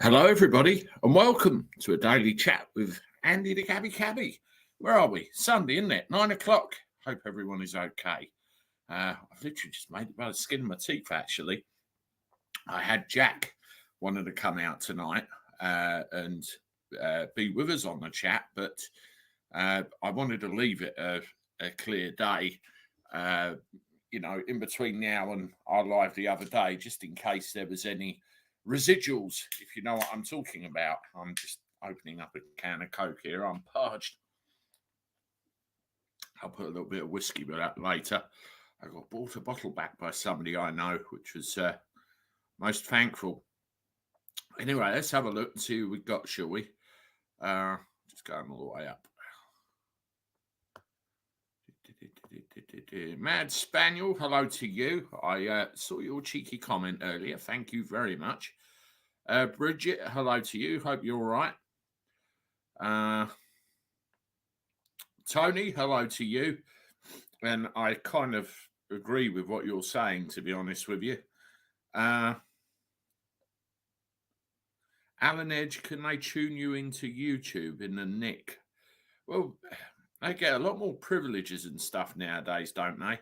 Hello, everybody, and welcome to a daily chat with Andy the Gabby Cabby. Where are we? Sunday, isn't it? 9 o'clock. Hope everyone is okay. I've literally just made it by the skin of my teeth, actually. I had Jack wanted to come out tonight and be with us on the chat, but I wanted to leave it a clear day, in between now and our live the other day, just in case there was any residuals, if you know what I'm talking about. I'm just opening up a can of Coke here. I'm parched. I'll put a little bit of whiskey with that later. I got bought a bottle back by somebody I know, which was most thankful. Anyway, let's have a look and see who we've got, shall we? Just going all the way up. Mad Spaniel, hello to you. I saw your cheeky comment earlier. Thank you very much. Bridget, hello to you. Hope you're all right. Tony, hello to you. And I kind of agree with what you're saying, to be honest with you. Alan Edge, can they tune you into YouTube in the nick? Well, they get a lot more privileges and stuff nowadays, don't they?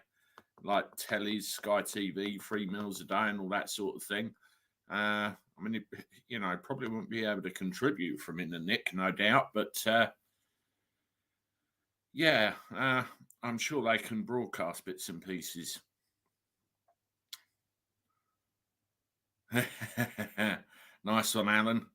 Like tellies, Sky TV, 3 meals a day and all that sort of thing. Probably won't be able to contribute from in the nick, no doubt. But, I'm sure they can broadcast bits and pieces. Nice one, Alan.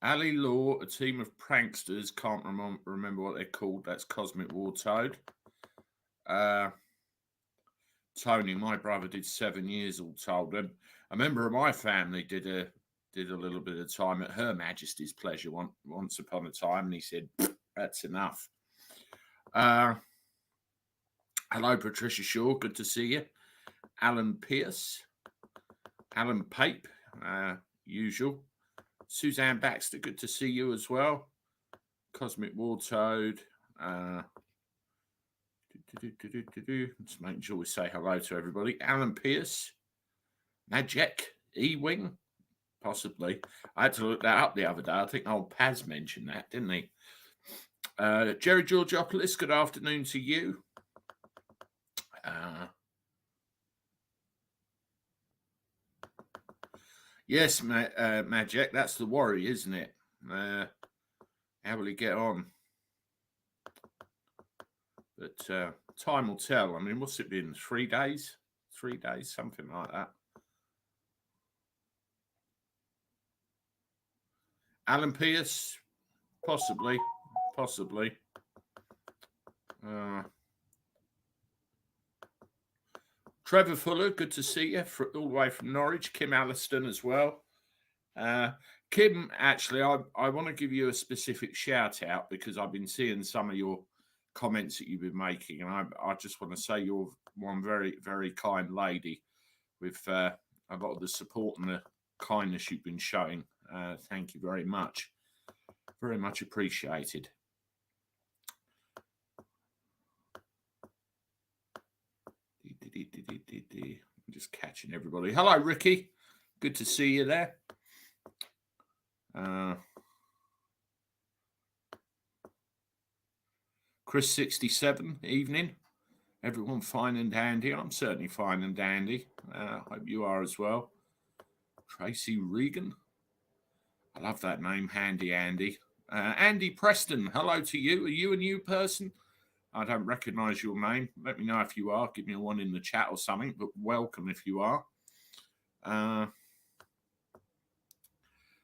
Ali Law, a team of pranksters, can't remember what they're called. That's Cosmic War Toad. Tony, my brother, did 7 years all told. And a member of my family did a little bit of time at Her Majesty's pleasure once upon a time, and he said, that's enough. Hello, Patricia Shaw, good to see you. Alan Pierce, Alan Pape, usual. Suzanne Baxter, good to see you as well. Cosmic War Toad. Just making sure we say hello to everybody. Alan Pierce, Magic, E-Wing, possibly. I had to look that up the other day. I think old Paz mentioned that, didn't he? Jerry Georgopoulos, good afternoon to you. Yes, Magic, that's the worry, isn't it? How will he get on? But time will tell. I mean, what's it been? 3 days? 3 days, something like that. Alan Pierce, possibly. Trevor Fuller, good to see you, all the way from Norwich. Kim Alliston as well. Kim, actually, I want to give you a specific shout out because I've been seeing some of your comments that you've been making, and I just want to say you're one very, very kind lady with a lot of the support and the kindness you've been showing. Thank you very much. Very much appreciated. I'm just catching everybody. Hello, Ricky. Good to see you there. Chris 67, evening. Everyone fine and dandy. I'm certainly fine and dandy. Hope you are as well. Tracy Regan. I love that name, Handy Andy. Andy Preston, hello to you. Are you a new person? I don't recognise your name. Let me know if you are. Give me a one in the chat or something, but welcome if you are.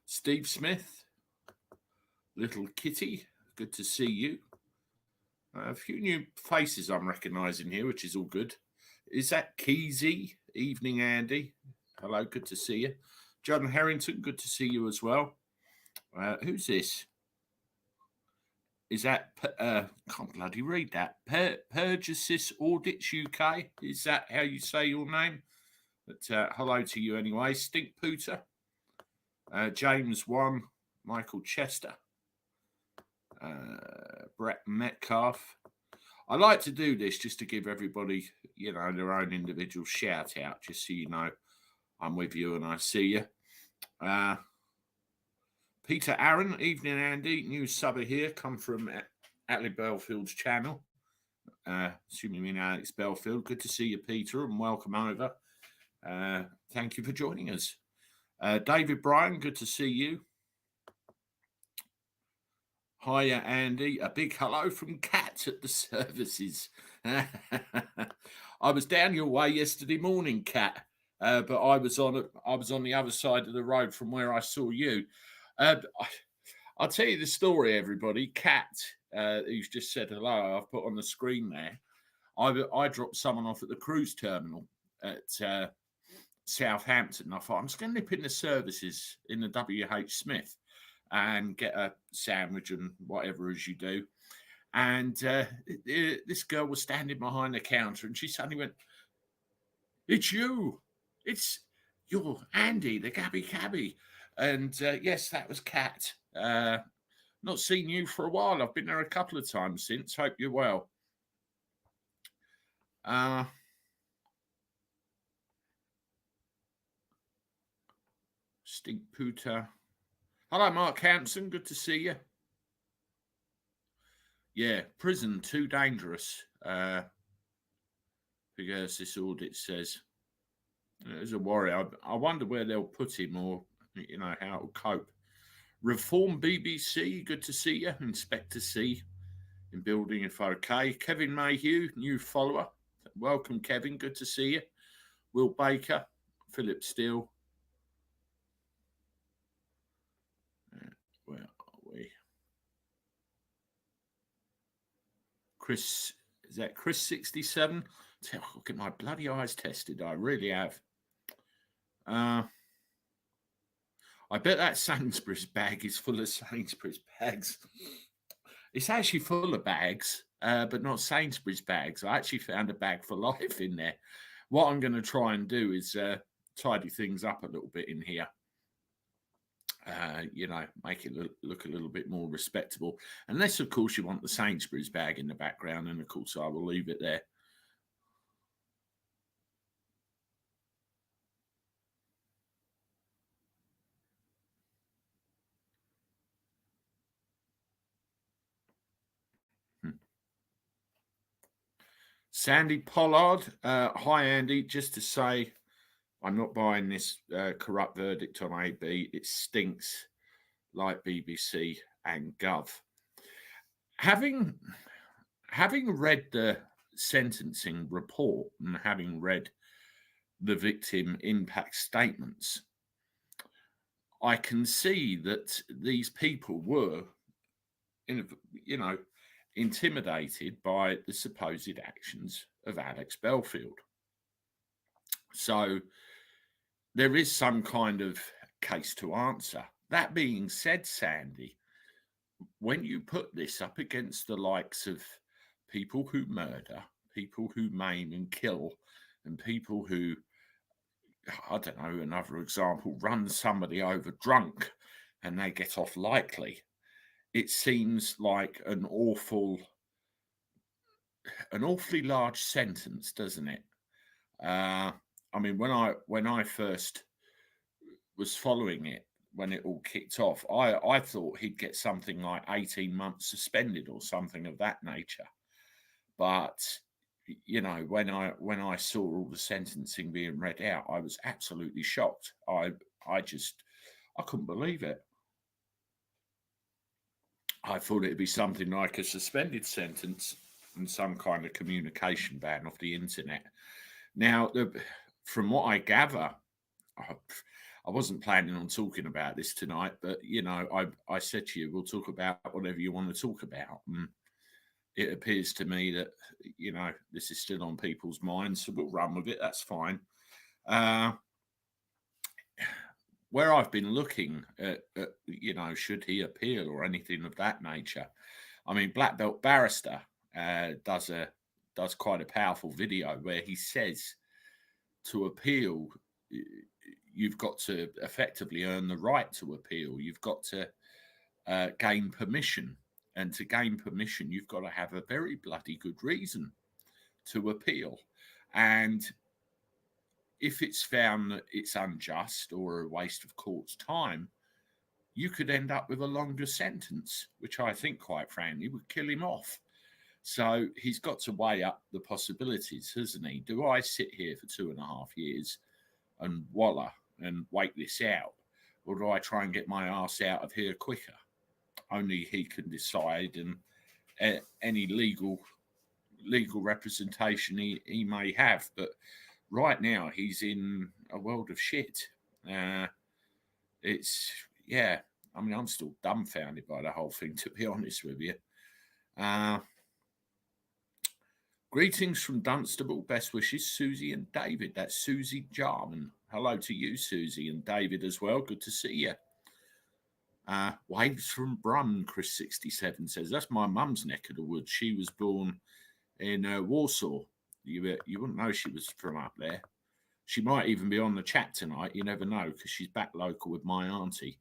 Steve Smith. Little Kitty, good to see you. A few new faces I'm recognising here, which is all good. Is that Keezy? Evening, Andy. Hello, good to see you. John Harrington, good to see you as well. Who's this? Is that, can't bloody read that, Purgasis Audits UK? Is that how you say your name? But hello to you anyway. Stink Pooter. James 1, Michael Chester. Brett Metcalf. I like to do this just to give everybody, their own individual shout out, just so you know I'm with you and I see you. Peter Aaron, evening Andy, new subber here, come from Atlee Belfield's channel. Assuming you know Alex Belfield. Good to see you, Peter, and welcome over. Thank you for joining us. David Bryan, good to see you. Hiya, Andy. A big hello from Kat at the services. I was down your way yesterday morning, Kat, but I was on the other side of the road from where I saw you. I'll tell you the story, everybody. Kat, who's just said hello, I've put on the screen there. I dropped someone off at the cruise terminal at Southampton. I thought I'm just going to nip in the services in the WH Smith and get a sandwich and whatever as you do. And this girl was standing behind the counter and she suddenly went, "It's you. You're Andy, the Gabby Cabby." And yes, that was Kat. Not seen you for a while. I've been there a couple of times since. Hope you're well. Stink Pooter. Hello, Mark Hampson. Good to see you. Yeah, prison too dangerous. Because this audit says there's a worry. I wonder where they'll put him, or how it'll cope. Reform BBC. Good to see you, Inspector C. In building if okay. Kevin Mayhew, new follower. Welcome, Kevin. Good to see you. Will Baker, Philip Steele. Where are we? Chris, is that Chris 67? I'll get my bloody eyes tested. I really have. I bet that Sainsbury's bag is full of Sainsbury's bags. It's actually full of bags, but not Sainsbury's bags. I actually found a bag for life in there. What I'm going to try and do is tidy things up a little bit in here. Make it look a little bit more respectable. Unless, of course, you want the Sainsbury's bag in the background, and of course, I will leave it there. Sandy Pollard. Hi, Andy. Just to say, I'm not buying this corrupt verdict on AB. It stinks like BBC and Gov. Having read the sentencing report and having read the victim impact statements, I can see that these people were, intimidated by the supposed actions of Alex Belfield. So there is some kind of case to answer. That being said, Sandy, when you put this up against the likes of people who murder, people who maim and kill, and people who, I don't know, another example, run somebody over drunk and they get off lightly, it seems like an awfully large sentence, doesn't it? When I first was following it, when it all kicked off, I thought he'd get something like 18 months suspended or something of that nature. But when I saw all the sentencing being read out, I was absolutely shocked. I couldn't believe it. I thought it'd be something like a suspended sentence and some kind of communication ban off the internet. Now, from what I gather, I wasn't planning on talking about this tonight, but I said to you, we'll talk about whatever you want to talk about. And it appears to me that this is still on people's minds, so we'll run with it. That's fine. Where I've been looking at should he appeal or anything of that nature, I mean, Black Belt Barrister does quite a powerful video where he says to appeal, you've got to effectively earn the right to appeal. You've got to gain permission. And to gain permission, you've got to have a very bloody good reason to appeal. And if it's found that it's unjust or a waste of court's time, you could end up with a longer sentence, which I think, quite frankly, would kill him off. So he's got to weigh up the possibilities, hasn't he? Do I sit here for 2.5 years and wallow and wait this out? Or do I try and get my ass out of here quicker? Only he can decide, and any legal representation he may have. But right now, he's in a world of shit. It's, yeah, I mean, I'm still dumbfounded by the whole thing, to be honest with you. Greetings from Dunstable. Best wishes, Susie and David. That's Susie Jarman. Hello to you, Susie, and David as well. Good to see you. Waves from Brum, Chris67 says. That's my mum's neck of the woods. She was born in Warsaw. You wouldn't know she was from up there. She might even be on the chat tonight. You never know, because she's back local with my auntie.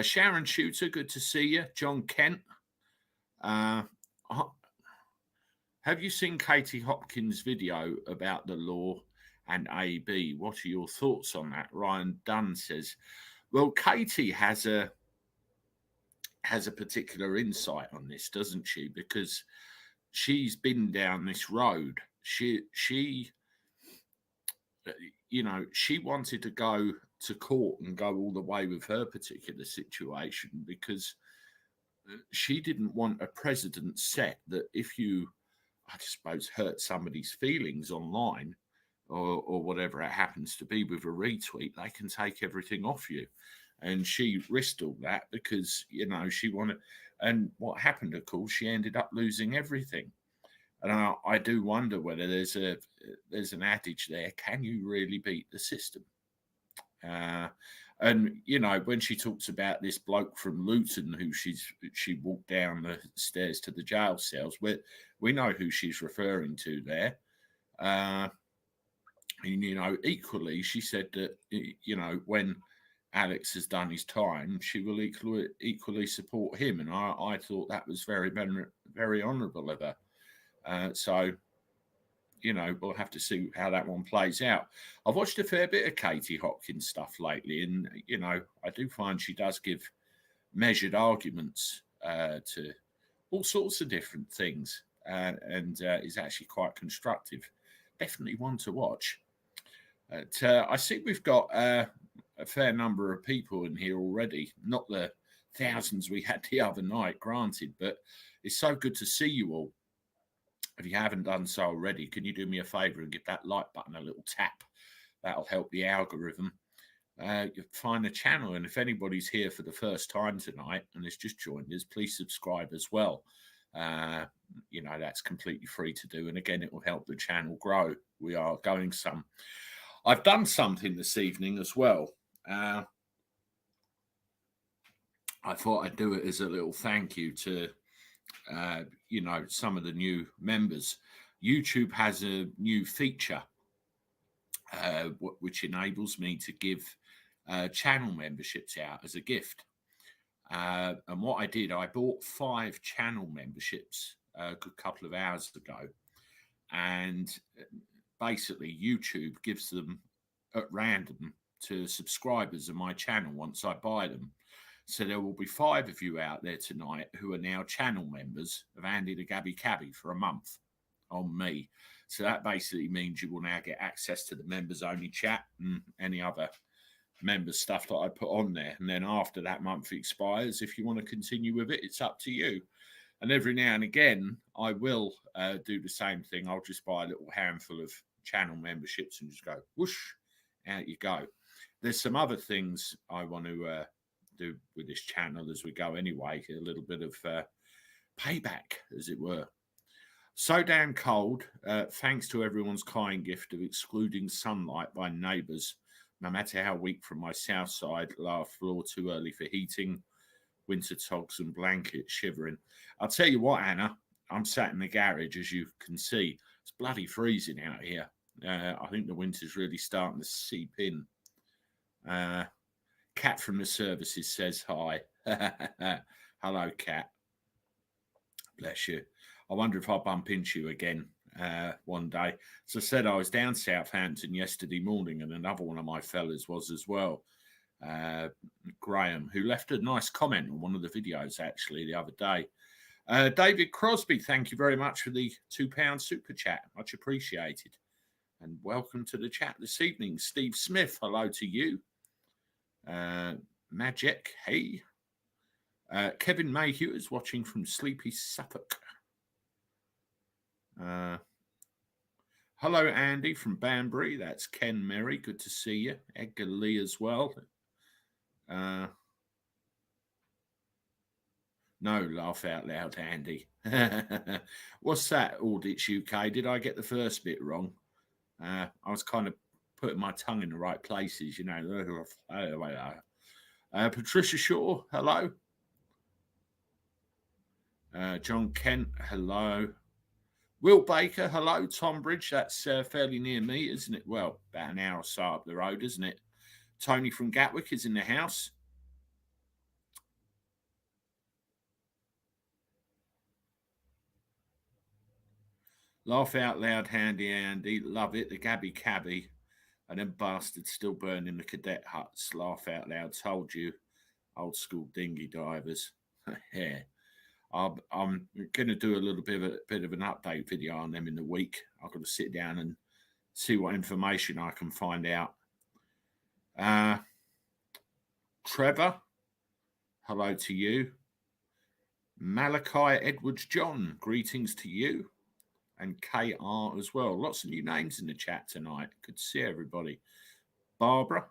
Sharon Shooter, good to see you. John Kent. Have you seen Katie Hopkins' video about the law and AB? What are your thoughts on that? Ryan Dunn says, well, Katie has a particular insight on this, doesn't she? Because she's been down this road. She wanted to go to court and go all the way with her particular situation because she didn't want a precedent set that if you, I suppose, hurt somebody's feelings online or whatever it happens to be with a retweet, they can take everything off you. And she risked all that because, she wanted, and what happened, of course, she ended up losing everything. And I do wonder whether there's an adage there, can you really beat the system? And, when she talks about this bloke from Luton who she walked down the stairs to the jail cells, we know who she's referring to there. And, equally, she said that, when Alex has done his time, she will equally support him. And I thought that was very, very honourable of her. So, we'll have to see how that one plays out. I've watched a fair bit of Katie Hopkins stuff lately, and, I do find she does give measured arguments to all sorts of different things and is actually quite constructive. Definitely one to watch. I see we've got a fair number of people in here already, not the thousands we had the other night, granted, but it's so good to see you all. If you haven't done so already, can you do me a favour and give that like button a little tap? That'll help the algorithm. You'll find the channel, and if anybody's here for the first time tonight and has just joined us, please subscribe as well. That's completely free to do, and again, it will help the channel grow. We are going some. I've done something this evening as well. I thought I'd do it as a little thank you to some of the new members. YouTube has a new feature which enables me to give channel memberships out as a gift. And what I did, I bought 5 channel memberships a good couple of hours ago. And basically, YouTube gives them at random to subscribers of my channel once I buy them. So there will be 5 of you out there tonight who are now channel members of Andy the Gabby Cabby for a month on me. So that basically means you will now get access to the members only chat and any other members stuff that I put on there. And then after that month expires, if you want to continue with it, it's up to you. And every now and again, I will do the same thing. I'll just buy a little handful of channel memberships and just go whoosh, out you go. There's some other things I want to do with this channel as we go anyway, a little bit of payback, as it were. So damn cold, thanks to everyone's kind gift of excluding sunlight by neighbours, no matter how weak from my south side, lower floor too early for heating, winter togs and blankets shivering. I'll tell you what, Anna, I'm sat in the garage, as you can see. It's bloody freezing out here. I think the winter's really starting to seep in. Cat from the services says hi. Hello, Cat. Bless you. I wonder if I'll bump into you again one day. So I said I was down Southampton yesterday morning, and another one of my fellas was as well, Graham, who left a nice comment on one of the videos actually the other day. David Crosby, thank you very much for the £2 super chat. Much appreciated. And welcome to the chat this evening. Steve Smith, hello to you. Magic, hey. Kevin Mayhew is watching from sleepy Suffolk. Hello, Andy from Banbury. That's Ken Merry. Good to see you. Edgar Lee as well. No, laugh out loud, Andy. What's that, Audits UK? Did I get the first bit wrong? I was kind of putting my tongue in the right places, you know. Patricia Shaw, hello. John Kent, hello. Will Baker, hello. Tom Bridge, that's fairly near me, isn't it? Well, about an hour or so up the road, isn't it? Tony from Gatwick is in the house. Laugh out loud, Handy Andy. Love it. The Gabby Cabby. And them bastards still burning the cadet huts. Laugh out loud. Told you. Old school dinghy divers. Yeah. I'm going to do a little bit of an update video on them in the week. I've got to sit down and see what information I can find out. Trevor, hello to you. Malachi Edwards John, greetings to you. And KR as well. Lots of new names in the chat tonight. Good to see everybody. Barbara.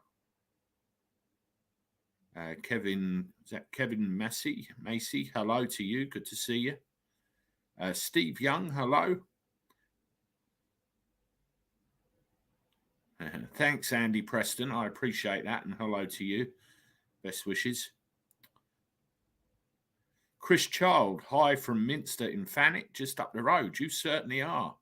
Kevin, is that Kevin Massey? Hello to you. Good to see you. Steve Young, hello. Thanks, Andy Preston. I appreciate that. And hello to you. Best wishes. Chris Child, hi from Minster in Thanet, just up the road. You certainly are.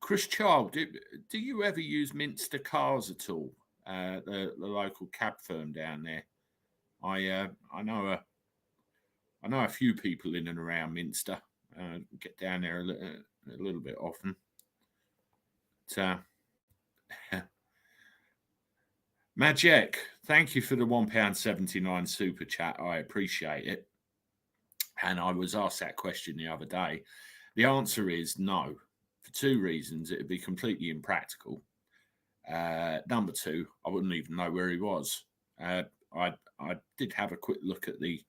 Chris Child, do you ever use Minster cars at all? The local cab firm down there. I know a few people in and around Minster. Get down there a little bit often. Magic, thank you for the £1.79 super chat. I appreciate it. And I was asked that question the other day. The answer is no, for two reasons. It would be completely impractical. Number two, I wouldn't even know where he was. I did have a quick look at the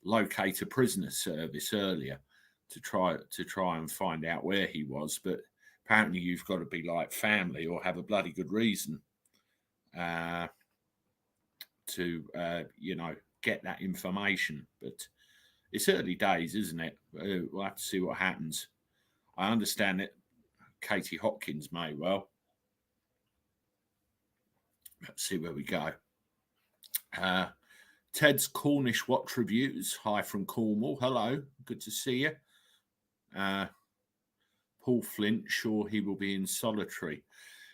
locator prisoner service earlier to try and find out where he was, but apparently you've got to be like family or have a bloody good reason to get that information. But it's early days, isn't it? We'll have to see what happens. I understand that Katie Hopkins may well. Let's see where we go. Ted's Cornish Watch Reviews. Hi from Cornwall. Hello. Good to see you. Paul Flint, sure he will be in solitary.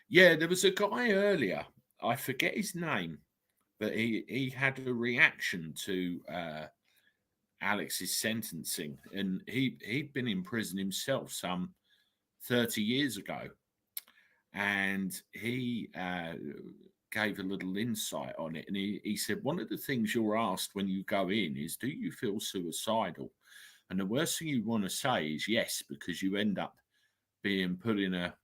Yeah, there was a guy earlier. I forget his name, but he had a reaction to Alex's sentencing. And he'd been in prison himself some 30 years ago. And he gave a little insight on it. And he said, one of the things you're asked when you go in is, do you feel suicidal? And the worst thing you want to say is yes, because you end up being put in a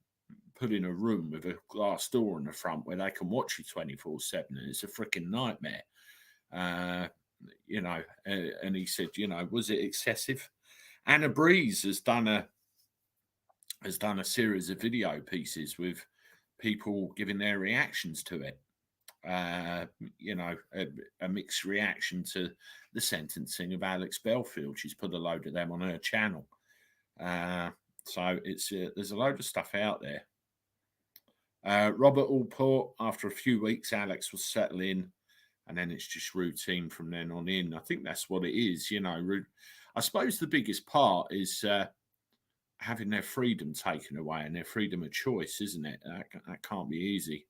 room with a glass door in the front where they can watch you 24/7, and it's a freaking nightmare. And he said, was it excessive? Anna Breeze has done a series of video pieces with people giving their reactions to it. A mixed reaction to the sentencing of Alex Belfield. She's put a load of them on her channel. So it's there's a load of stuff out there. Robert Allport, after a few weeks, Alex will settle in, and then it's just routine from then on in. I think that's what it is. I suppose the biggest part is having their freedom taken away and their freedom of choice, isn't it? That can't be easy.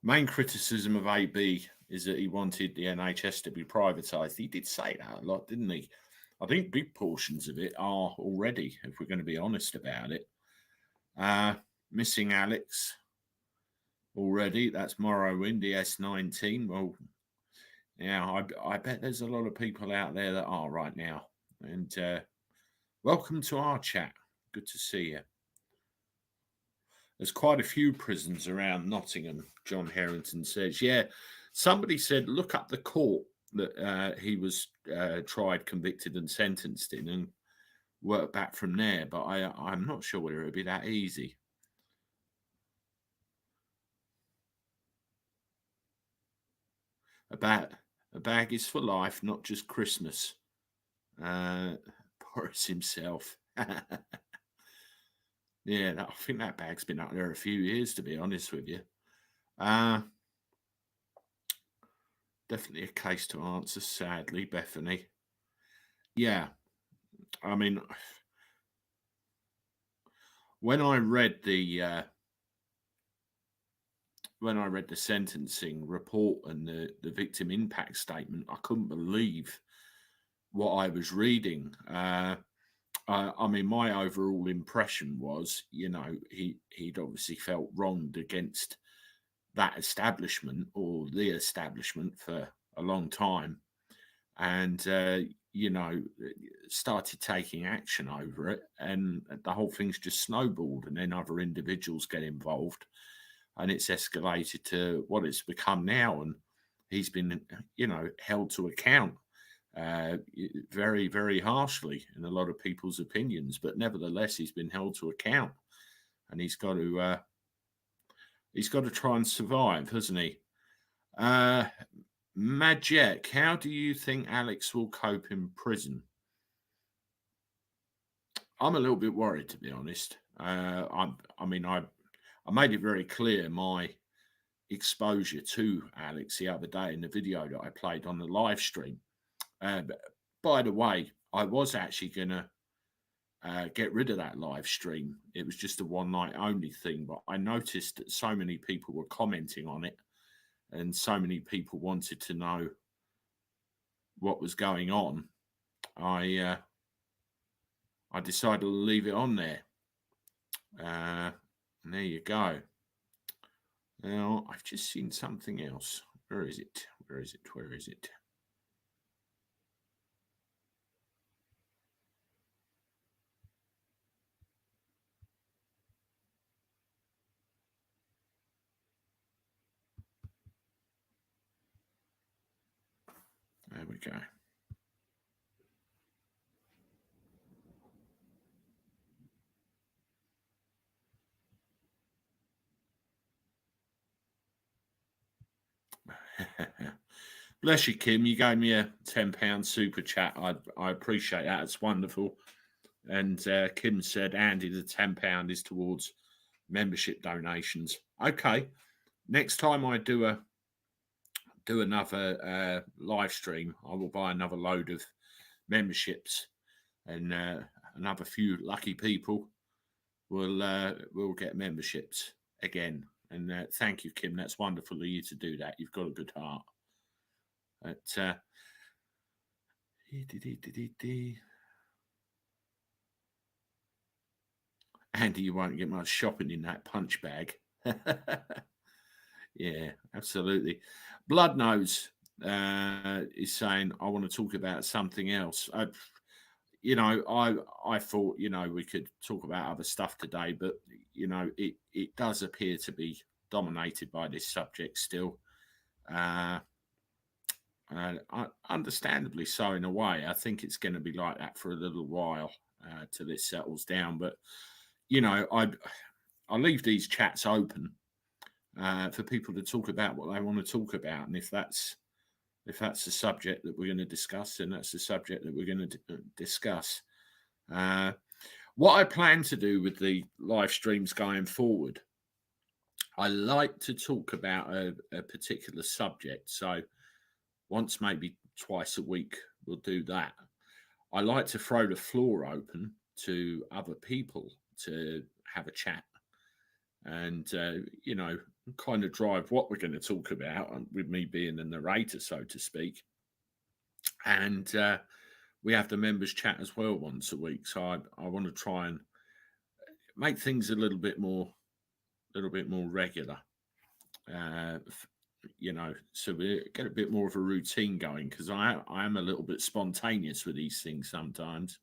Main criticism of AB is that he wanted the NHS to be privatised. He did say that a lot, didn't he? I think big portions of it are already, if we're going to be honest about it. Missing Alex already. That's Morrowind, the S19. Well, yeah, I bet there's a lot of people out there that are right now. And welcome to our chat. Good to see you. There's quite a few prisons around Nottingham, John Harrington says. Yeah, somebody said look up the court that he was tried, convicted and sentenced in and work back from there. But I'm not sure whether it would be that easy. A bag is for life, not just Christmas. Boris himself. Yeah, I think that bag's been up there a few years, to be honest with you. Definitely a case to answer, sadly, Bethany. Yeah, I mean, when I read the sentencing report and the victim impact statement, I couldn't believe what I was reading. I mean, my overall impression was, he'd obviously felt wronged against that establishment or the establishment for a long time, and started taking action over it, and the whole thing's just snowballed, and then other individuals get involved, and it's escalated to what it's become now, and he's been, held to account very, very harshly in a lot of people's opinions, but nevertheless, he's been held to account, and he's got to try and survive, hasn't he? Majek, how do you think Alex will cope in prison? I'm a little bit worried, to be honest. I made it very clear my exposure to Alex the other day in the video that I played on the live stream. By the way, I was actually going to get rid of that live stream. It was just a one night only thing, but I noticed that so many people were commenting on it and so many people wanted to know what was going on. I decided to leave it on there. And there you go. Now, I've just seen something else. Where is it? Where is it? Where is it? There we go. Bless you, Kim. You gave me a £10 super chat. I appreciate that. It's wonderful. And Kim said, Andy, the £10 is towards membership donations. Okay. Next time I do another live stream, I will buy another load of memberships, and another few lucky people will get memberships again. And thank you, Kim. That's wonderful of you to do that. You've got a good heart. But Andy, you won't get much shopping in that punch bag. Yeah, absolutely. Blood Nose is saying, I want to talk about something else. I thought, we could talk about other stuff today, but, it does appear to be dominated by this subject still. Understandably so, in a way. I think it's going to be like that for a little while till it settles down. But, I leave these chats open for people to talk about what they want to talk about. And if that's the subject that we're going to discuss, then that's the subject that we're going to discuss. What I plan to do with the live streams going forward, I like to talk about a particular subject. So once, maybe twice a week, we'll do that. I like to throw the floor open to other people to have a chat and, kind of drive what we're going to talk about, with me being the narrator, so to speak. And we have the members chat as well once a week. So I want to try and make things a little bit more regular. Uh, so we get a bit more of a routine going, because I am a little bit spontaneous with these things sometimes.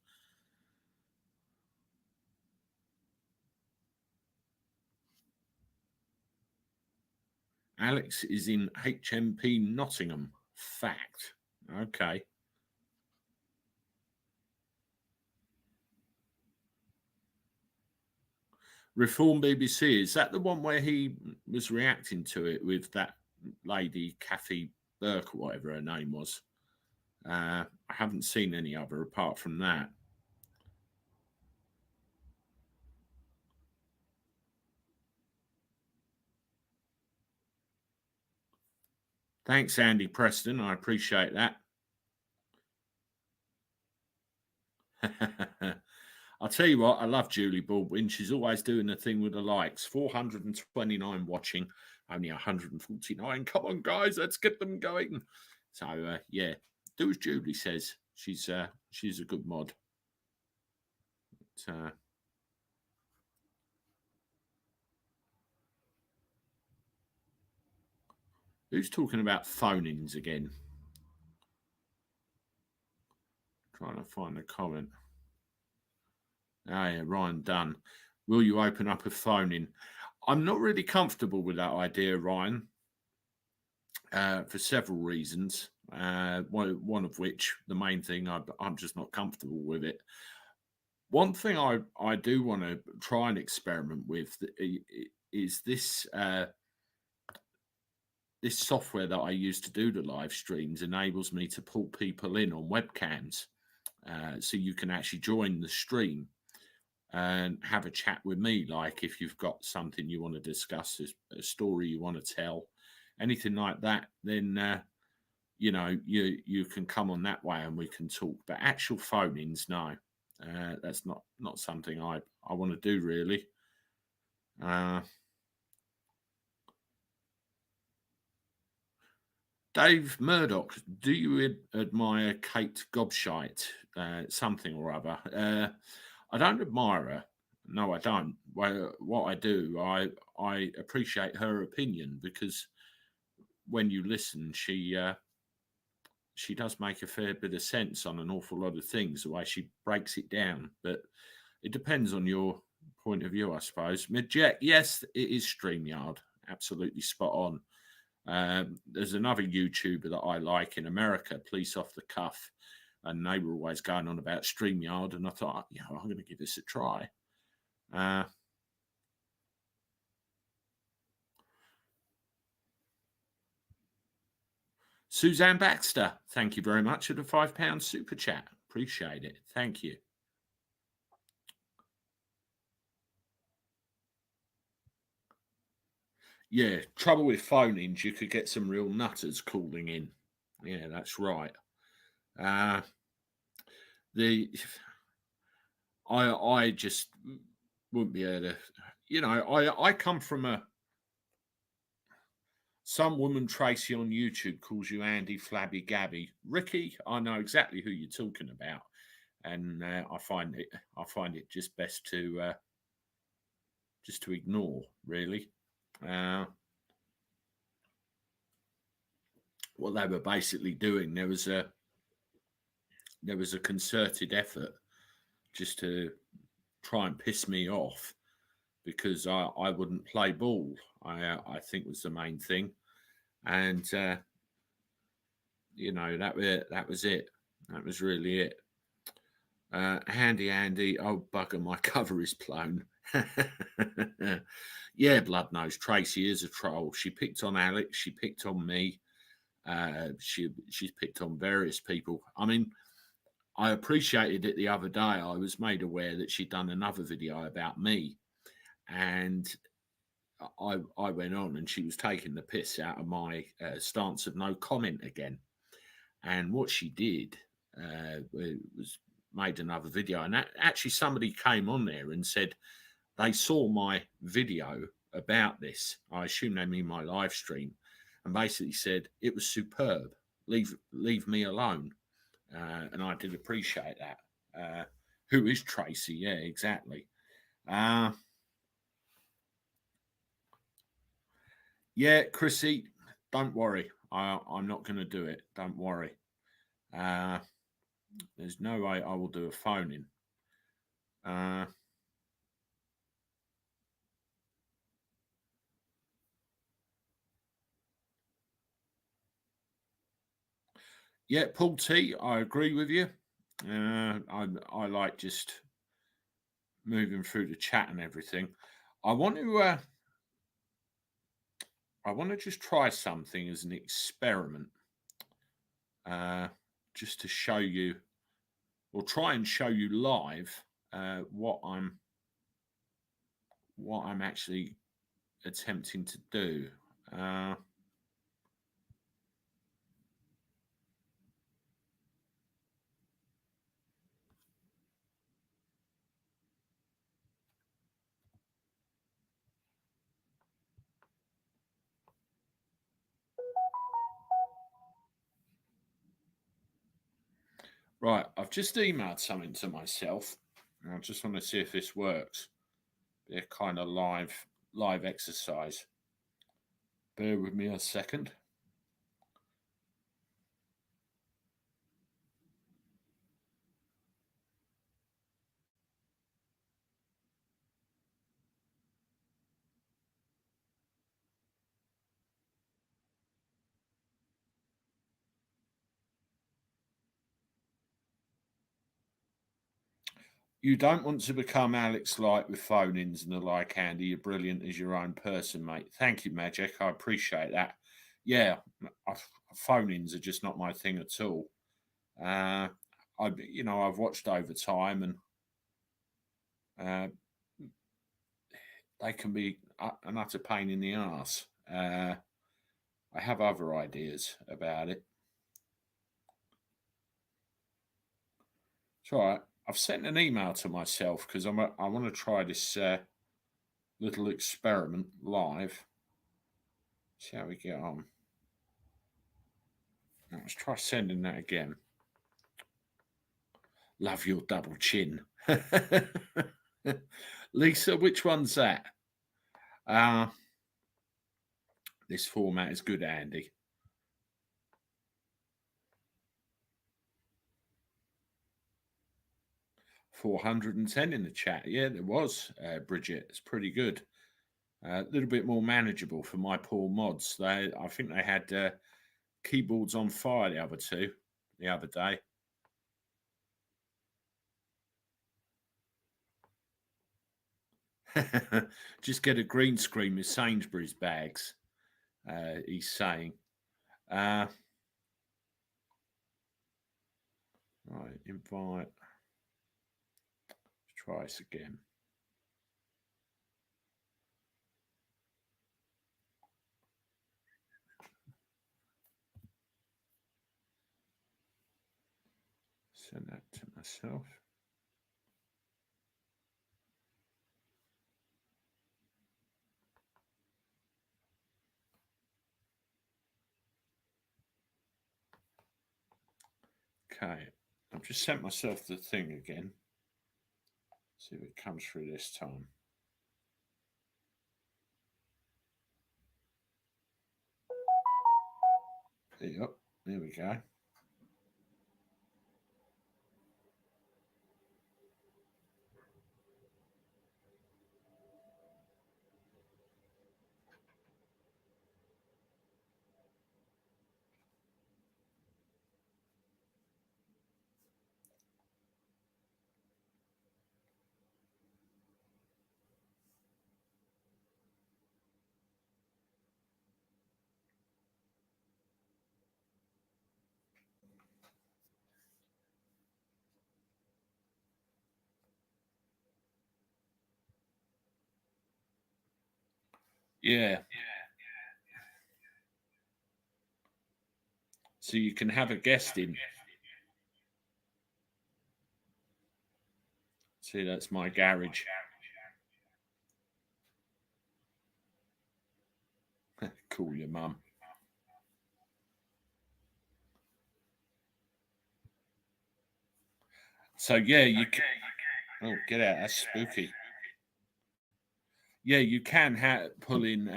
Alex is in HMP Nottingham. Fact. Okay. Reform BBC, is that the one where he was reacting to it with that lady, Kathy Burke, or whatever her name was? I haven't seen any other apart from that. Thanks, Andy Preston. I appreciate that. I'll tell you what, I love Julie Baldwin. She's always doing the thing with the likes. 429 watching, only 149. Come on, guys, let's get them going. So, yeah, do as Julie says. She's a good mod. But, who's talking about phone-ins again? Trying to find a comment. Oh, yeah, Ryan Dunn. Will you open up a phone-in? I'm not really comfortable with that idea, Ryan, for several reasons. One of which, the main thing, I'm just not comfortable with it. One thing I do want to try and experiment with is this this software that I use to do the live streams enables me to pull people in on webcams, so you can actually join the stream and have a chat with me. Like if you've got something you want to discuss, a story you want to tell, anything like that, then you can come on that way and we can talk. But actual phone-ins, no, that's not something I want to do really. Dave Murdoch, do you admire Kate Gobshite? Something or other. I don't admire her. No, I don't. Well, what I do, I appreciate her opinion, because when you listen, she does make a fair bit of sense on an awful lot of things, the way she breaks it down. But it depends on your point of view, I suppose. Midjet, yes, it is StreamYard. Absolutely spot on. There's another YouTuber that I like in America, Police Off the Cuff, and they were always going on about StreamYard, and I thought, I'm going to give this a try. Suzanne Baxter, thank you very much for the £5 super chat. Appreciate it. Thank you. Yeah, trouble with phone-ins, you could get some real nutters calling in. Yeah, that's right. I just wouldn't be able to. I come from some woman Tracy on YouTube calls you Andy Flabby Gabby. Ricky, I know exactly who you're talking about, and I find it just best to ignore, really. What they were basically doing, there was a concerted effort just to try and piss me off, because I wouldn't play ball. I think was the main thing, and that was it. That was really it. Handy Andy, oh bugger, my cover is blown. Yeah, blood nose. Tracy is a troll. She picked on Alex. She picked on me. She's picked on various people. I mean, I appreciated it the other day. I was made aware that she'd done another video about me, and I went on, and she was taking the piss out of my stance of no comment again. And what she did was made another video, and actually somebody came on there and said they saw my video about this. I assume they mean my live stream, and basically said it was superb. Leave me alone. and I did appreciate that. Who is Tracy? Yeah, exactly. Uh, yeah, Chrissy, don't worry. I'm not going to do it. Don't worry. Uh, there's no way I will do a phone in. Uh, yeah, Paul T, I agree with you. I like just moving through the chat and everything. I want to just try something as an experiment, uh, just to show you, or try and show you live, what I'm actually attempting to do. Uh, right, I've just emailed something to myself, and I just want to see if this works. Be a kind of live exercise. Bear with me a second. You don't want to become Alex Light with phone ins and the like, Andy. You're brilliant as your own person, mate. Thank you, Magic. I appreciate that. Yeah, phone ins are just not my thing at all. I've watched Overtime, and uh, they can be an utter pain in the arse. I have other ideas about it. It's all right. I've sent an email to myself because I want to try this little experiment live. See how we get on. Let's try sending that again. Love your double chin. Lisa, which one's that? This format is good, Andy. 410 in the chat. Yeah, there was, Bridget. It's pretty good. A little bit more manageable for my poor mods. I think they had keyboards on fire the other day. Just get a green screen with Sainsbury's bags, he's saying. Right, invite. Let's try this again. Send that to myself. Okay, I've just sent myself the thing again. See if it comes through this time. Yep, there we go. Yeah. So you can have a guest in. See, that's my garage. Call your mum. So yeah, you can. Oh, get out! That's spooky. Yeah, you can pull in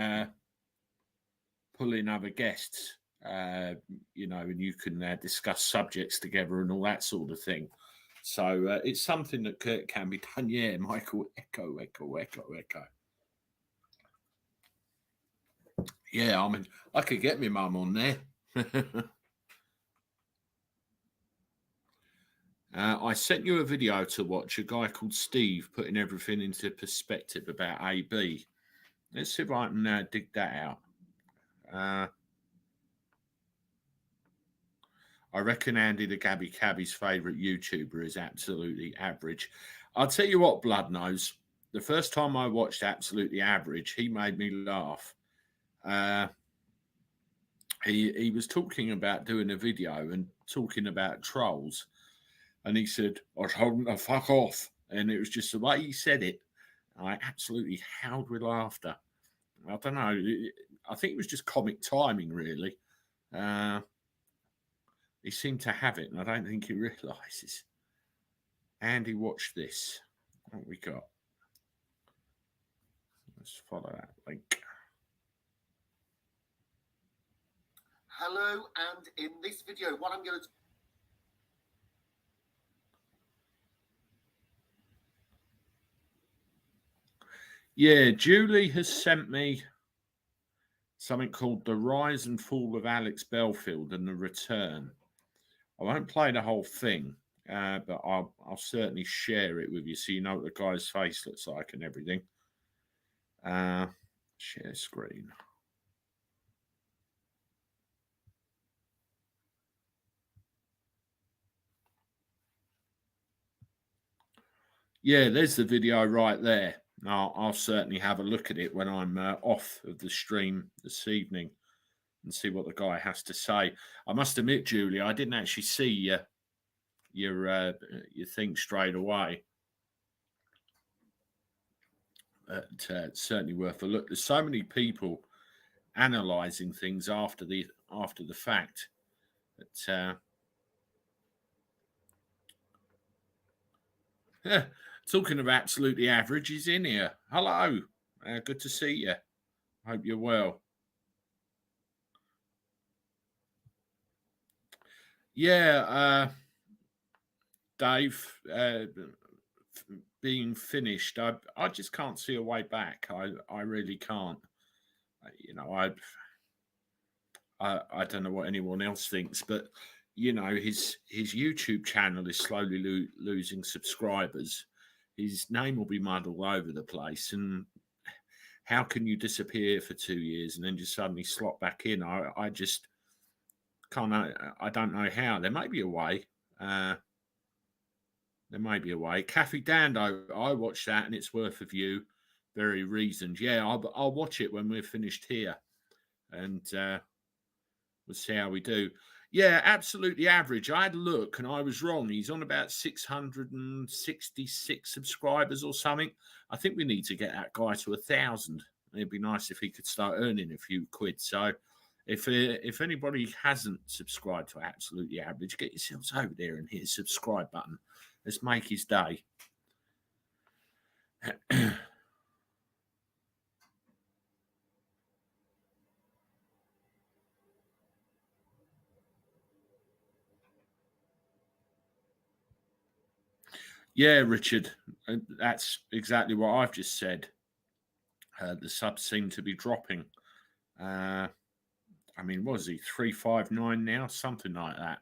other guests. And you can discuss subjects together and all that sort of thing. So it's something that can be done. Yeah, Michael, echo, echo, echo, echo. Yeah, I mean, I could get my mum on there. I sent you a video to watch, a guy called Steve putting everything into perspective about AB. Let's see if I can dig that out. I reckon Andy the Gabby Cabby's favourite YouTuber is Absolutely Average. I'll tell you what, Blood knows. The first time I watched Absolutely Average, he made me laugh. He was talking about doing a video and talking about trolls, and he said, "I told him to fuck off," and it was just the way he said it. I absolutely howled with laughter. I don't know. I think it was just comic timing, really. He seemed to have it, and I don't think he realises. Andy, watch this. What we got? Let's follow that link. Hello, and in this video, what I'm going to... Yeah, Julie has sent me something called The Rise and Fall of Alex Belfield and the Return. I won't play the whole thing, but I'll certainly share it with you so you know what the guy's face looks like and everything. Share screen. Yeah, there's the video right there. I'll certainly have a look at it when I'm off of the stream this evening and see what the guy has to say. I must admit, Julie, I didn't actually see your thing straight away. But it's certainly worth a look. There's so many people analysing things after the fact. But talking of Absolutely Average, he's in here. Hello, good to see you. Hope you're well. Yeah, Dave, being finished, I just can't see a way back. I really can't. I don't know what anyone else thinks, but his YouTube channel is slowly losing subscribers. His name will be mud all over the place, and how can you disappear for 2 years and then just suddenly slot back in? I just can't. I don't know how. There may be a way. There may be a way. Kathy Dando, I watched that and it's worth a view. Very reasoned. Yeah, I'll watch it when we're finished here, and we'll see how we do. Yeah, Absolutely Average. I had a look and I was wrong. He's on about 666 subscribers or something. I think we need to get that guy to 1,000. It'd be nice if he could start earning a few quid. So if anybody hasn't subscribed to Absolutely Average, get yourselves over there and hit the subscribe button. Let's make his day. Yeah, Richard, that's exactly what I've just said. The subs seem to be dropping. I mean, what is he, 359 now? Something like that,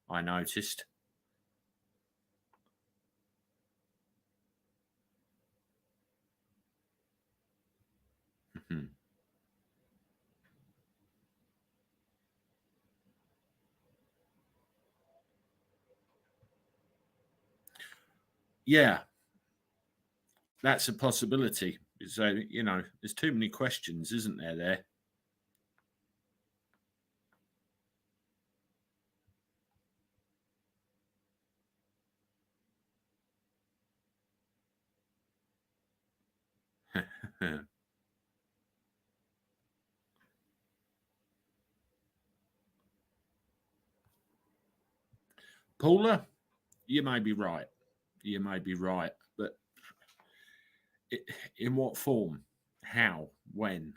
I noticed. Yeah, that's a possibility. So, there's too many questions, isn't there? Paula, you may be right. you may be right, but in what form, how, when?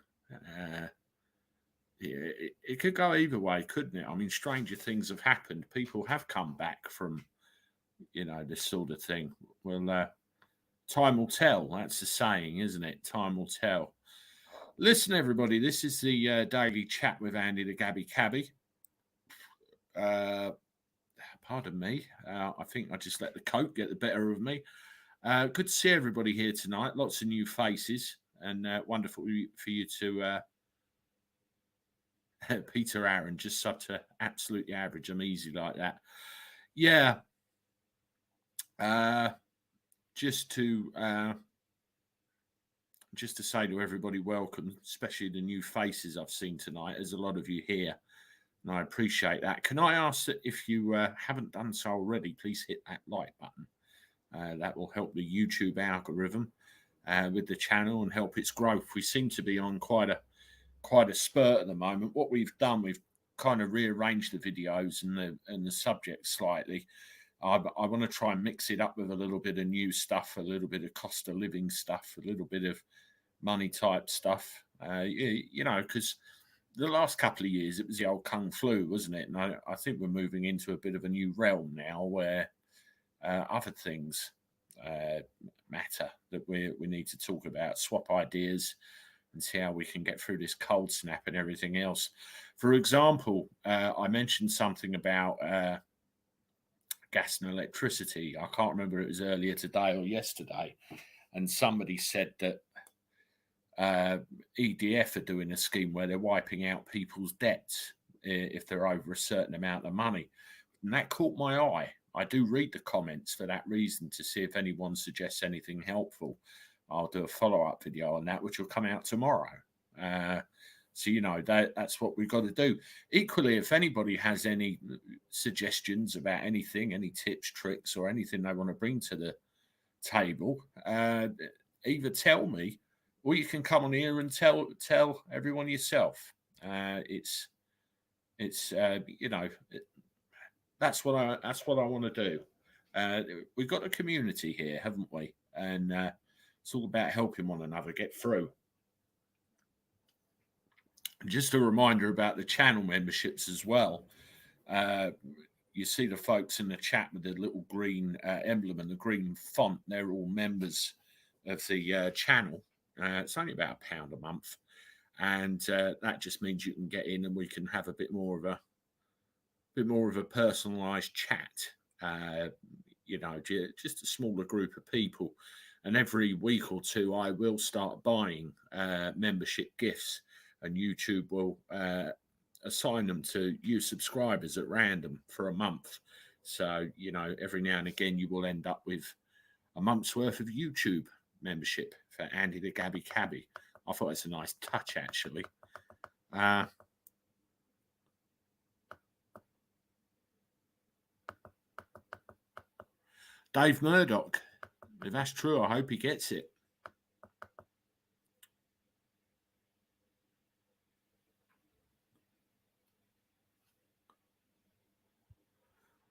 It could go either way, couldn't it? I mean, stranger things have happened. People have come back from, this sort of thing. Well, time will tell. That's the saying, isn't it? Time will tell. Listen, everybody, this is the daily chat with Andy the Gabby Cabby. Pardon me. I think I just let the coke get the better of me. Good to see everybody here tonight. Lots of new faces, and wonderful for you to Peter Aaron, just such a absolutely average. I'm easy like that. Yeah. Just to say to everybody, welcome, especially the new faces I've seen tonight. There's a lot of you here, and I appreciate that. Can I ask that if you haven't done so already, please hit that like button. That will help the YouTube algorithm with the channel and help its growth. We seem to be on quite a spurt at the moment. What we've done, we've kind of rearranged the videos and the subject slightly. I want to try and mix it up with a little bit of new stuff, a little bit of cost of living stuff, a little bit of money type stuff. Because the last couple of years it was the old kung flu, wasn't it? And I think we're moving into a bit of a new realm now where other things matter that we need to talk about, swap ideas, and see how we can get through this cold snap and everything else. For example, I mentioned something about gas and electricity. I can't remember if it was earlier today or yesterday, and somebody said that EDF are doing a scheme where they're wiping out people's debts if they're over a certain amount of money, and that caught my eye. I do read the comments for that reason to see if anyone suggests anything helpful. I'll do a follow-up video on that, which will come out tomorrow. So, that's what we've got to do. Equally, if anybody has any suggestions about anything, any tips, tricks, or anything they want to bring to the table, either tell me or you can come on here and tell everyone yourself. That's what I want to do. We've got a community here, haven't we? And it's all about helping one another get through. Just a reminder about the channel memberships as well. You see the folks in the chat with the little green emblem and the green font. They're all members of the channel. It's only about £1 a month, and that just means you can get in and we can have a bit more of a personalised chat. Just a smaller group of people. And every week or two, I will start buying membership gifts, and YouTube will assign them to you subscribers at random for a month. So, every now and again, you will end up with a month's worth of YouTube membership for Andy the Gabby Cabby. I thought it's a nice touch, actually. Dave Murdoch, if that's true, I hope he gets it.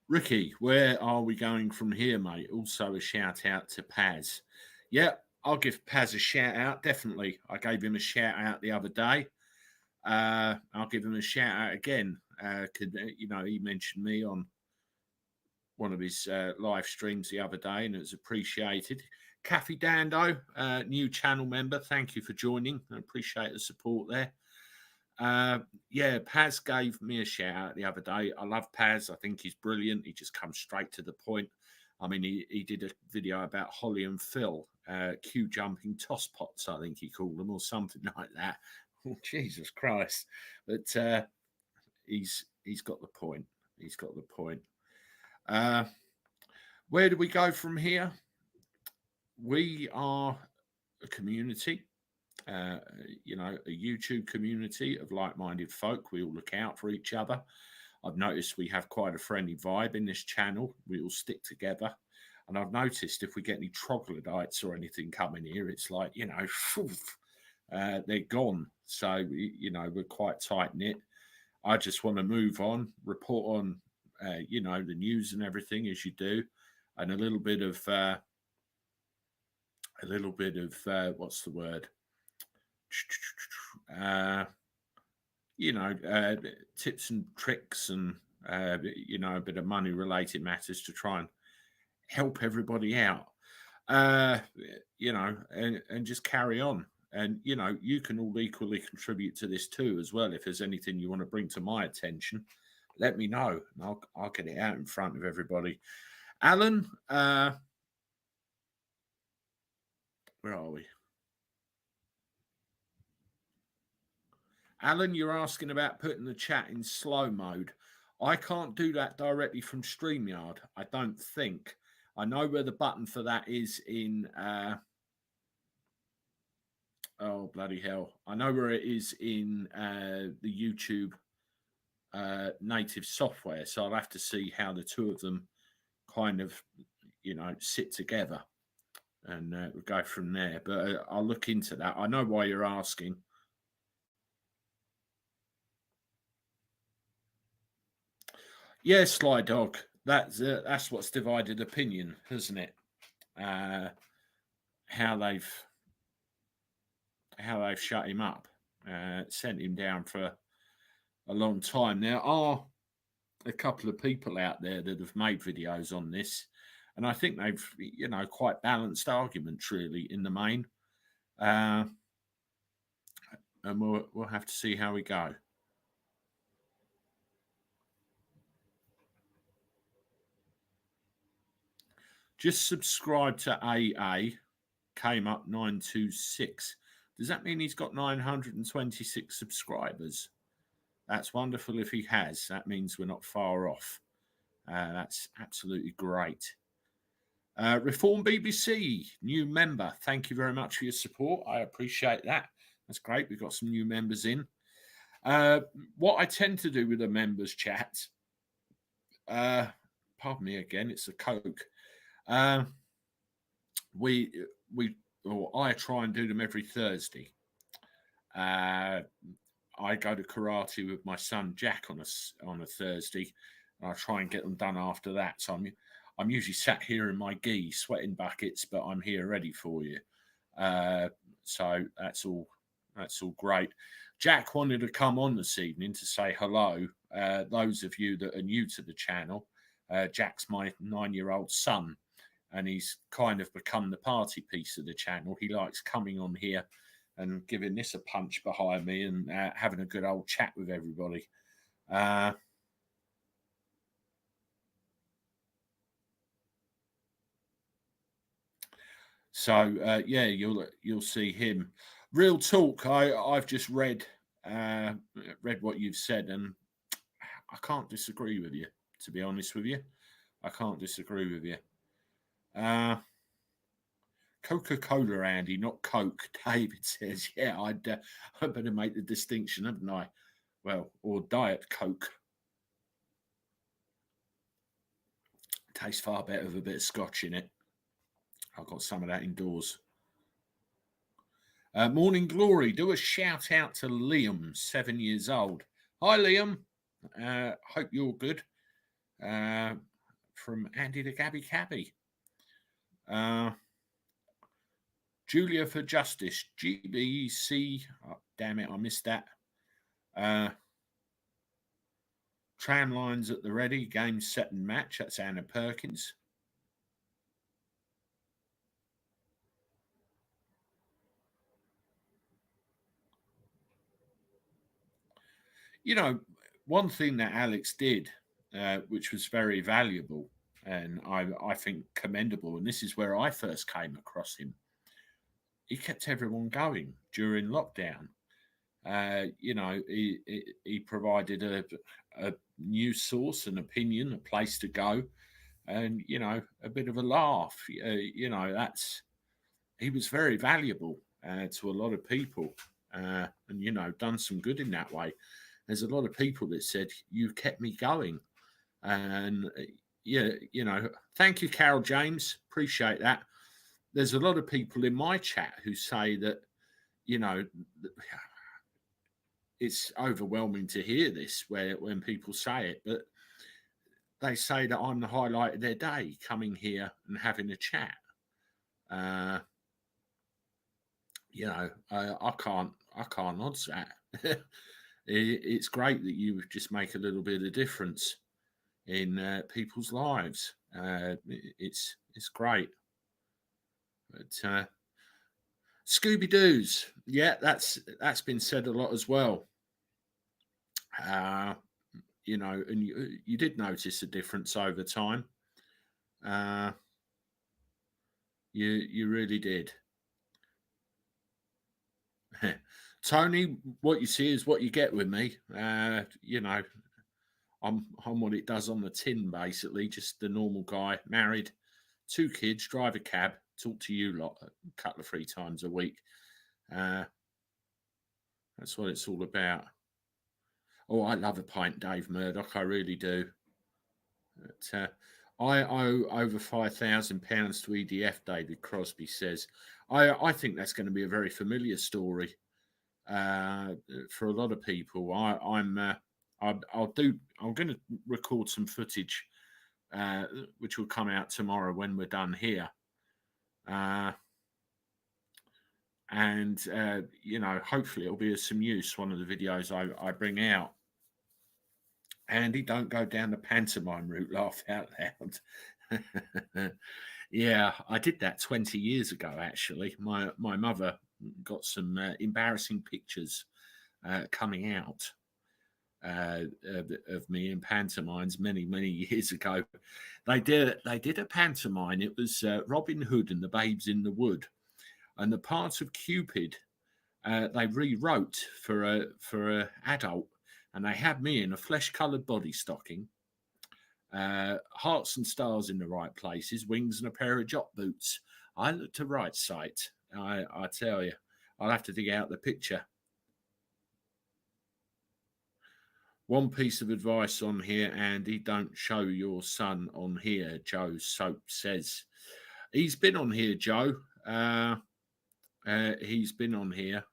Ricky, where are we going from here, mate? Also a shout out to Paz. Yeah, I'll give Paz a shout out, definitely. I gave him a shout out the other day. I'll give him a shout out again. He mentioned me on one of his live streams the other day, and it was appreciated. Kathy Dando, new channel member, thank you for joining. I appreciate the support there. Paz gave me a shout out the other day. I love Paz. I think he's brilliant. He just comes straight to the point. I mean, he did a video about Holly and Phil, queue jumping toss pots, I think he called them, or something like that. Oh, Jesus Christ. But he's got the point. He's got the point. Where do we go from here? We are a community. A YouTube community of like-minded folk. We all look out for each other. I've noticed we have quite a friendly vibe in this channel. We all stick together. And I've noticed if we get any troglodytes or anything coming here, it's like, they're gone. So, we're quite tight-knit. I just want to move on, report on, the news and everything as you do. and a little bit of what's the word? Uh, tips and tricks and a bit of money related matters to try and help everybody out. And just carry on. And you can all equally contribute to this too, as well. If there's anything you want to bring to my attention, let me know, and I'll get it out in front of everybody. Alan, where are we? Alan, you're asking about putting the chat in slow mode. I can't do that directly from StreamYard, I don't think. I know where the button for that is in oh bloody hell. I know where it is in the YouTube native software, so I'll have to see how the two of them kind of sit together, and we'll go from there. But I'll look into that. I know why you're asking. Yeah, Sly Dog. That's what's divided opinion, isn't it? How they've shut him up, sent him down for a long time. There are a couple of people out there that have made videos on this, and I think they've quite balanced arguments really in the main. And we'll have to see how we go. Just subscribe to AA. Came up 926. Does that mean he's got 926 subscribers? That's wonderful if he has. That means we're not far off. That's absolutely great. Reform BBC, new member. Thank you very much for your support. I appreciate that. That's great. We've got some new members in. What I tend to do with the members chat, pardon me again, it's the Coke. I try and do them every Thursday. I go to karate with my son Jack on a Thursday, and I try and get them done after that. So I'm usually sat here in my gi, sweating buckets, but I'm here ready for you. So that's all great. Jack wanted to come on this evening to say hello. Those of you that are new to the channel, Jack's my 9-year-old son, and he's kind of become the party piece of the channel. He likes coming on here and giving this a punch behind me and having a good old chat with everybody. So yeah, you'll see him. Real talk. I've just read what you've said, and I can't disagree with you. To be honest with you, I can't disagree with you. Coca-Cola, Andy, not Coke. David says, yeah, I better make the distinction, haven't I? Well, or Diet Coke. Tastes far better with a bit of scotch in it. I've got some of that indoors. Morning Glory. Do a shout out to Liam, 7 years old. Hi, Liam. Hope you're good. From Andy to Gabby Cabby. Julia for Justice. GBC. Oh, damn it, I missed that. Tram lines at the ready. Game, set, and match. That's Anna Perkins. One thing that Alex did, which was very valuable and I think commendable, and this is where I first came across him, he kept everyone going during lockdown. He provided a news source, an opinion, a place to go, and a bit of a laugh. He was very valuable to a lot of people, and done some good in that way. There's a lot of people that said you kept me going, and thank you, Carol James, appreciate that. There's a lot of people in my chat who say that it's overwhelming to hear this when people say it, but they say that I'm the highlight of their day, coming here and having a chat. I can't odds that. It's great that you just make a little bit of difference in people's lives. It's great. But Scooby Doo's, yeah, that's been said a lot as well. And you did notice a difference over time. You really did. Tony, what you see is what you get with me. I'm what it does on the tin, basically, just the normal guy, married, 2 kids, drive a cab, talk to you lot a couple of 3 times a week. That's what it's all about. Oh, I love a pint, Dave Murdoch, I really do. But, I owe over £5,000 to EDF, David Crosby says. I think that's going to be a very familiar story for a lot of people. I'm going to record some footage which will come out tomorrow when we're done here. Hopefully it'll be of some use, one of the videos I bring out. Andy, don't go down the pantomime route, laugh out loud. Yeah, I did that 20 years ago, actually. My mother got some embarrassing pictures coming out of me in pantomimes many years ago. They did a pantomime. It was Robin Hood and the Babes in the Wood, and the part of Cupid they rewrote for a adult, and they had me in a flesh-coloured body stocking, hearts and stars in the right places, wings and a pair of jock boots. I looked a right sight. I tell you, I'll have to dig out the picture. One piece of advice on here, Andy, don't show your son on here, Joe Soap says. He's been on here, Joe. He's been on here.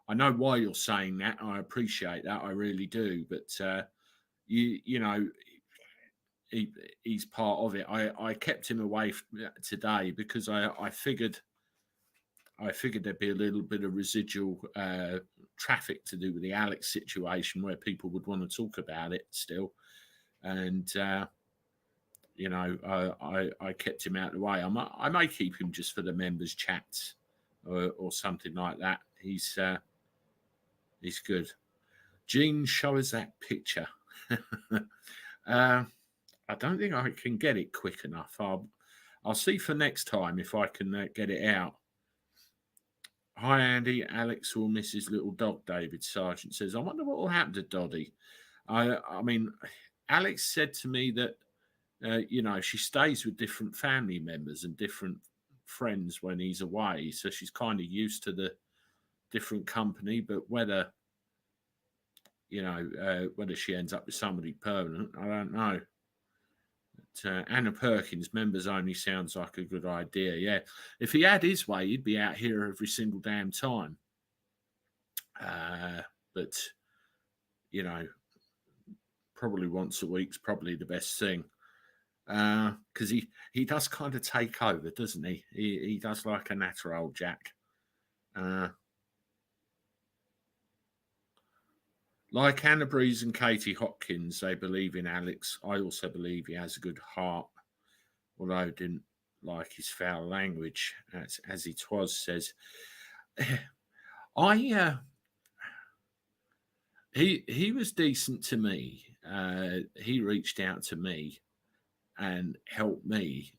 I know why you're saying that. I appreciate that. I really do. But, he's part of it. I kept him away today because I figured there'd be a little bit of residual traffic to do with the Alex situation where people would want to talk about it still. And, I kept him out of the way. I may keep him just for the members' chats or something like that. He's good. Gene, show us that picture. I don't think I can get it quick enough. I'll see for next time if I can get it out. Hi, Andy. Alex will miss his little dog, David Sargent says. I wonder what will happen to Doddy. I mean, Alex said to me that, she stays with different family members and different friends when he's away. So she's kind of used to the different company, but whether she ends up with somebody permanent, I don't know. But, Anna Perkins, members only sounds like a good idea. Yeah, if he had his way, he'd be out here every single damn time. But probably once a week's probably the best thing. Because he does kind of take over, doesn't he? He does like a natural old Jack. Like Anna Breeze and Katie Hopkins, they believe in Alex. I also believe he has a good heart, although I didn't like his foul language, as he twas says. He was decent to me. He reached out to me and helped me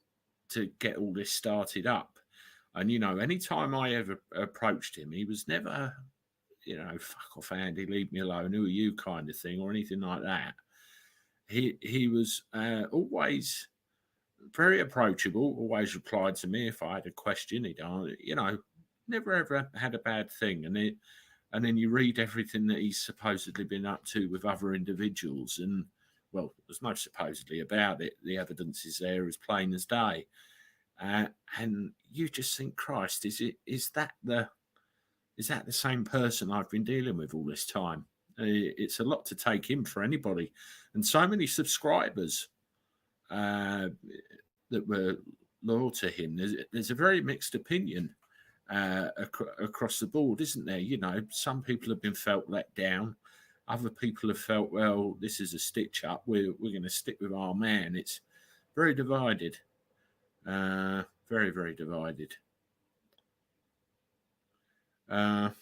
to get all this started up. And, anytime I ever approached him, he was never, fuck off, Andy, leave me alone, who are you kind of thing, or anything like that. He was always very approachable, always replied to me if I had a question. He'd, never ever had a bad thing. And then you read everything that he's supposedly been up to with other individuals, and well, there's no supposedly about it. The evidence is there as plain as day. And you just think, Christ, is that the same person I've been dealing with all this time? It's a lot to take in for anybody, and so many subscribers that were loyal to him. There's a very mixed opinion across the board, isn't there? You know, some people have been felt let down. Other people have felt, well, this is a stitch up. We're going to stick with our man. It's very divided. Very, very divided. The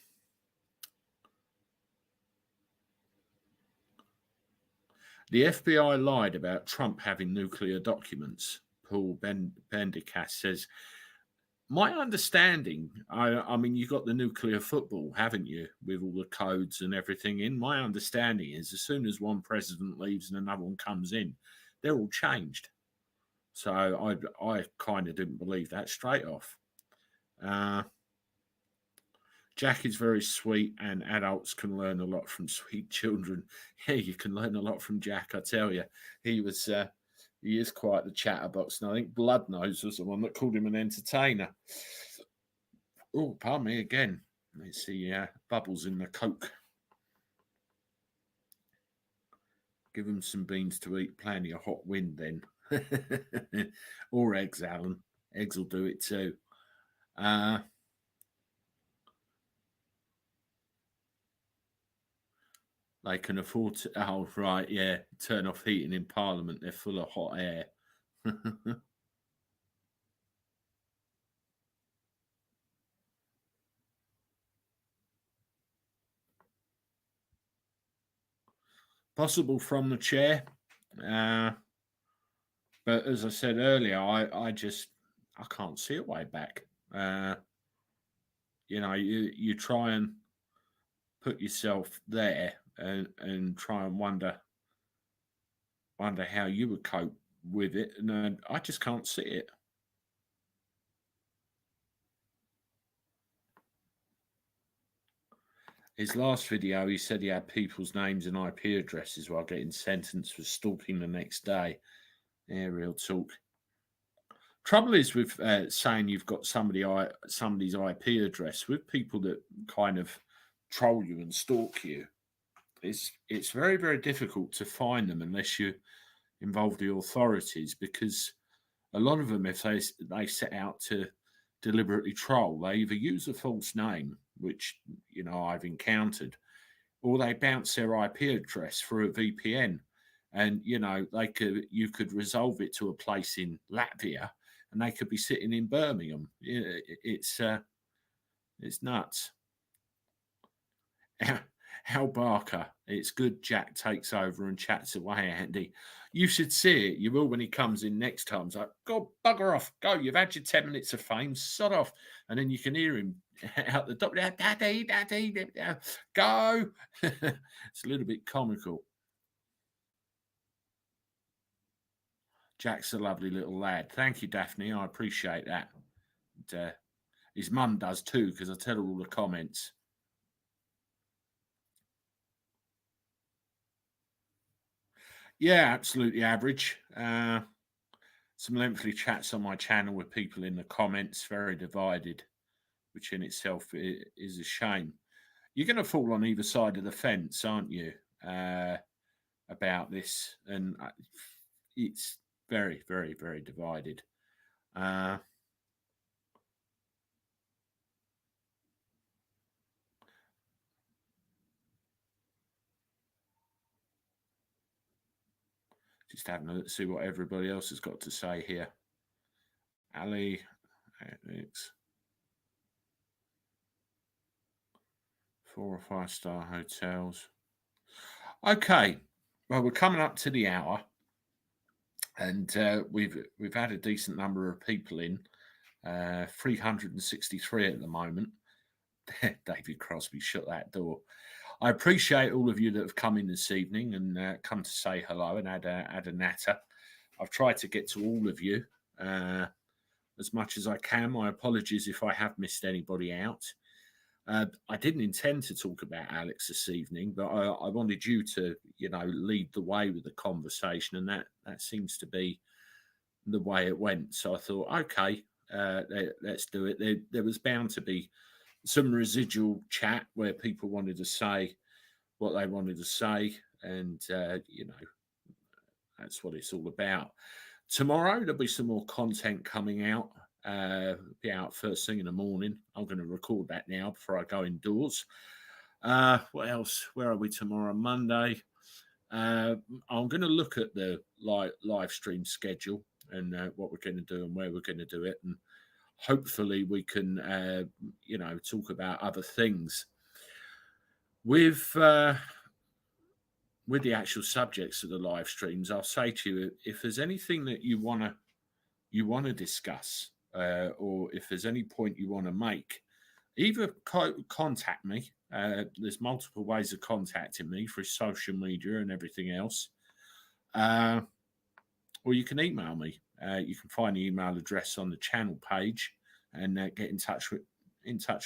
FBI lied about Trump having nuclear documents. Paul Bendicast says, my understanding, I mean, you got the nuclear football, haven't you, with all the codes and everything in. My understanding is as soon as one president leaves and another one comes in, they're all changed. So I kind of didn't believe that straight off. Jack is very sweet, and adults can learn a lot from sweet children. Yeah, you can learn a lot from Jack, I tell you. He is quite the chatterbox, and I think Bloodnose was the one that called him an entertainer. Oh, pardon me again. Let's see, bubbles in the Coke. Give him some beans to eat, plenty of hot wind then. Or eggs, Alan. Eggs will do it too. They can afford to, oh, right, yeah, turn off heating in Parliament. They're full of hot air. Possible from the chair. But as I said earlier, I can't see a way back. You know, you try and put yourself there and try and wonder how you would cope with it, and I just can't see it. His last video, he said he had people's names and IP addresses while getting sentenced for stalking the next day. Yeah, real talk. Trouble is with saying you've got somebody's IP address, with people that kind of troll you and stalk you. It's very, very difficult to find them unless you involve the authorities, because a lot of them, if they set out to deliberately troll, they either use a false name, which, you know, I've encountered, or they bounce their IP address through a VPN, and, you know, you could resolve it to a place in Latvia, and they could be sitting in Birmingham. It's nuts. Hal Barker, it's good Jack takes over and chats away, Andy. You should see it. You will when he comes in next time. It's like, go bugger off. Go. You've had your 10 minutes of fame. Sod off. And then you can hear him out the top. Daddy, daddy, go. It's a little bit comical. Jack's a lovely little lad. Thank you, Daphne. I appreciate that. And, his mum does too, because I tell her all the comments. Yeah, absolutely average. Some lengthy chats on my channel with people in the comments, very divided, which in itself is a shame. You're going to fall on either side of the fence, aren't you, about this? And it's very, very, very divided. Just having a look to see what everybody else has got to say here. Ali, Alex, 4 or 5 star hotels. Okay, well, we're coming up to the hour, and we've had a decent number of people in. 363 at the moment. David Crosby shut that door. I appreciate all of you that have come in this evening and come to say hello and had a natter. I've tried to get to all of you as much as I can. My apologies if I have missed anybody out. I didn't intend to talk about Alex this evening, but I wanted you to, you know, lead the way with the conversation, and that seems to be the way it went. So I thought, okay, let's do it. There was bound to be some residual chat where people wanted to say what they wanted to say, and that's what it's all about. Tomorrow there'll be some more content coming out. Be out first thing in the morning. I'm going to record that now before I go indoors. What else? Where are we tomorrow? Monday. I'm going to look at the live stream schedule and what we're going to do and where we're going to do it, and hopefully we can, talk about other things with the actual subjects of the live streams. I'll say to you, if there's anything that you want to discuss, or if there's any point you want to make, either contact me. There's multiple ways of contacting me through social media and everything else. Or you can email me. You can find the email address on the channel page and get in touch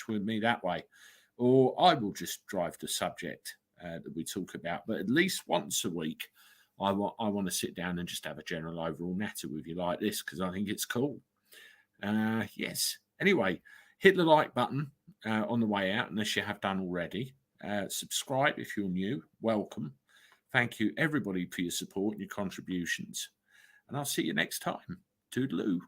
with me that way. Or I will just drive the subject that we talk about. But at least once a week, I want to sit down and just have a general overall natter with you like this, because I think it's cool. Yes. Anyway, hit the like button on the way out, unless you have done already. Subscribe if you're new. Welcome. Thank you, everybody, for your support and your contributions. And I'll see you next time. Toodaloo.